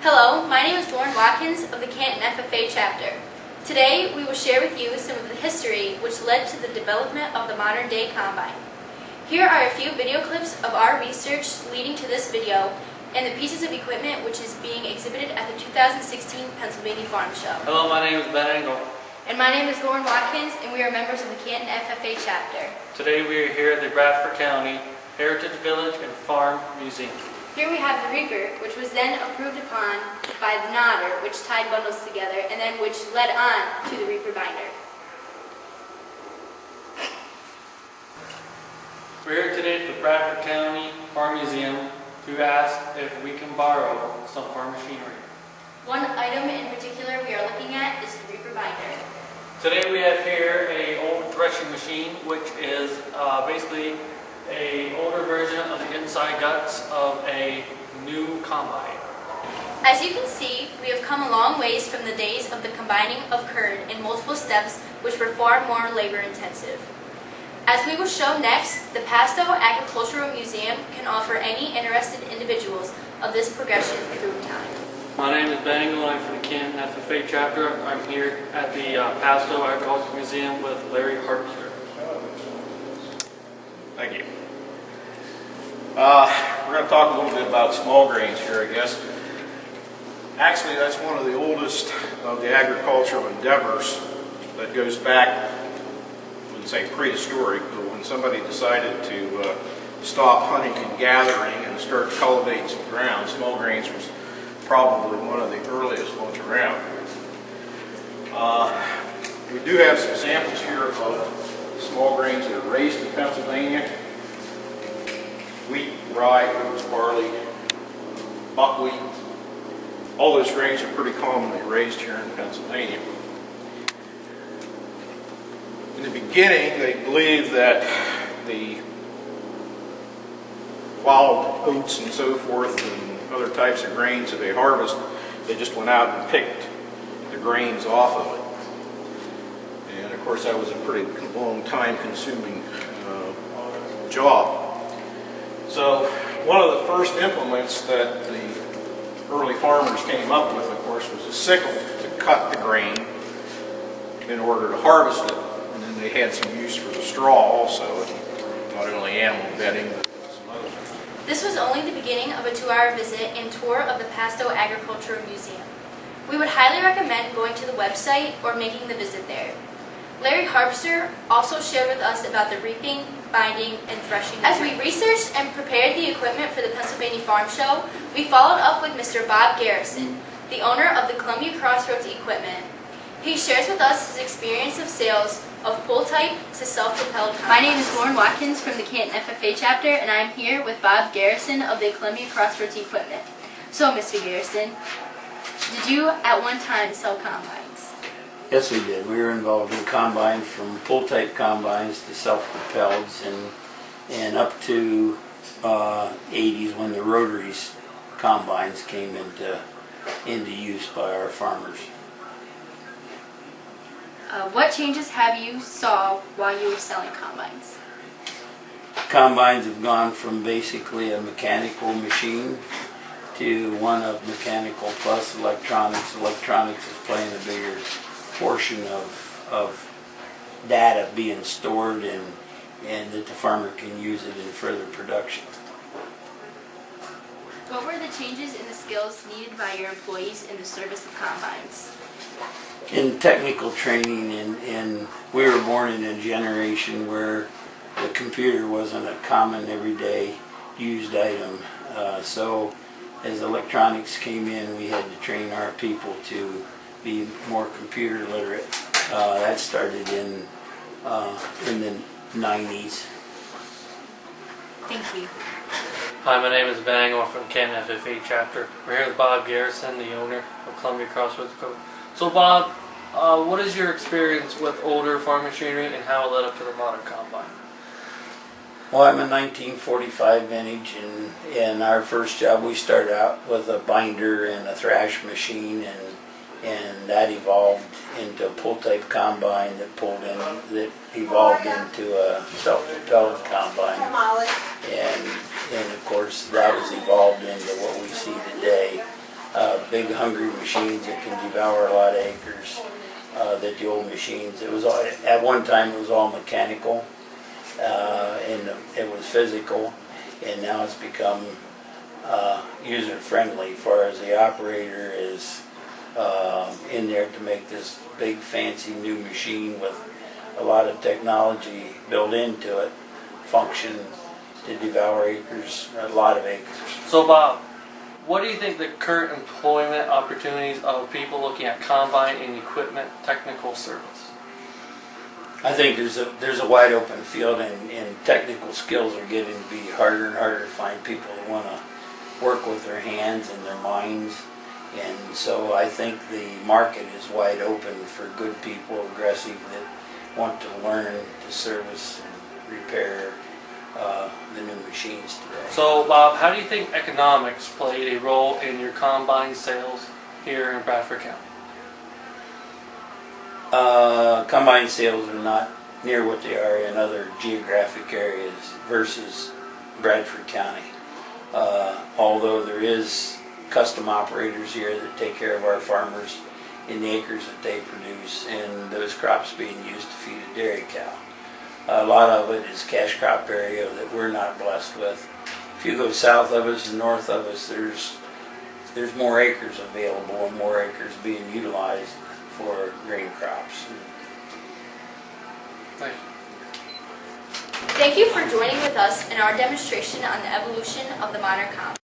Hello, my name is Lauren Watkins of the Canton FFA chapter. Today we will share with you some of the history which led to the development of the modern day combine. Here are a few video clips of our research leading to this video and the pieces of equipment which is being exhibited at the 2016 Pennsylvania Farm Show. Hello, my name is Ben Engel. And my name is Lauren Watkins, and we are members of the Canton FFA chapter. Today we are here at the Bradford County Heritage Village and Farm Museum. Here we have the reaper, which was then approved upon by the knotter, which tied bundles together, and then which led on to the reaper binder. We're here today at the Bradford County Farm Museum to ask if we can borrow some farm machinery. One item in particular we are looking at is the reaper binder. Today we have here an old threshing machine, which is basically an older version of the inside guts of a new combine. As you can see, we have come a long ways from the days of the combining of curd in multiple steps, which were far more labor intensive. As we will show next, the Pasto Agricultural Museum can offer any interested individuals of this progression through time. My name is Ben Engel, and I'm from the Canton FFA chapter. I'm here at the Pasto Agricultural Museum with Larry Harpster. Thank you. We're going to talk a little bit about small grains here, I guess. Actually, that's one of the oldest of the agricultural endeavors that goes back, I wouldn't say prehistoric, but when somebody decided to stop hunting and gathering and start cultivating some ground, small grains was probably one of the earliest ones around. We do have some samples here of small grains that are raised in Pennsylvania. Wheat, rye, oats, barley, buckwheat. All those grains are pretty commonly raised here in Pennsylvania. In the beginning, they believed that the wild oats and so forth and other types of grains that they harvest, they just went out and picked the grains off of it. And of course that was a pretty long time consuming job. So one of the first implements that the early farmers came up with, of course, was a sickle to cut the grain in order to harvest it. And then they had some use for the straw also, not only animal bedding, but some other things. This was only the beginning of a 2-hour visit and tour of the Pasto Agricultural Museum. We would highly recommend going to the website or making the visit there. Larry Harpster also shared with us about the reaping, binding, and threshing. As we researched and prepared the equipment for the Pennsylvania Farm Show, we followed up with Mr. Bob Garrison, the owner of the Columbia Crossroads equipment. He shares with us his experience of sales of pull-type to self-propelled combines. My name is Lauren Watkins from the Canton FFA chapter, and I'm here with Bob Garrison of the Columbia Crossroads equipment. So, Mr. Garrison, did you at one time sell combines? Yes, we did. We were involved in combines, from pull-type combines to self-propelleds, and up to 80s when the rotary combines came into use by our farmers. What changes have you saw while you were selling combines? Combines have gone from basically a mechanical machine to one of mechanical plus electronics. Electronics is playing a bigger portion of data being stored and that the farmer can use it in further production. What were the changes in the skills needed by your employees in the service of combines? In technical training, and we were born in a generation where the computer wasn't a common everyday used item. So as electronics came in, we had to train our people to be more computer literate. That started in the 90s. Thank you. Hi, my name is Ben Engel from Canton FFA chapter. We're here with Bob Garrison, the owner of Columbia Crossroads. So Bob, what is your experience with older farm machinery and how it led up to the modern combine? Well, I'm a 1945 vintage, and our first job, we started out with a binder and a thrash machine, and that evolved into a pull-type combine that evolved into a self-propelled combine, and of course that was evolved into what we see today. big hungry machines that can devour a lot of acres. That the old machines, it was all, at one time it was all mechanical, and it was physical, and now it's become user friendly. As far as the operator is in there to make this big fancy new machine with a lot of technology built into it, function to devour acres, a lot of acres. So Bob, what do you think the current employment opportunities of people looking at combine and equipment technical service? I think there's a wide open field, and technical skills are getting to be harder and harder to find people that want to work with their hands and their minds. And so I think the market is wide open for good people, aggressive, that want to learn to service and repair the new machines today. So Bob, how do you think economics played a role in your combine sales here in Bradford County? Combine sales are not near what they are in other geographic areas versus Bradford County. Although there is custom operators here that take care of our farmers in the acres that they produce and those crops being used to feed a dairy cow. A lot of it is cash crop area that we're not blessed with. If you go south of us and north of us, there's more acres available and more acres being utilized for grain crops. Thank you. Thank you for joining with us in our demonstration on the evolution of the modern combine.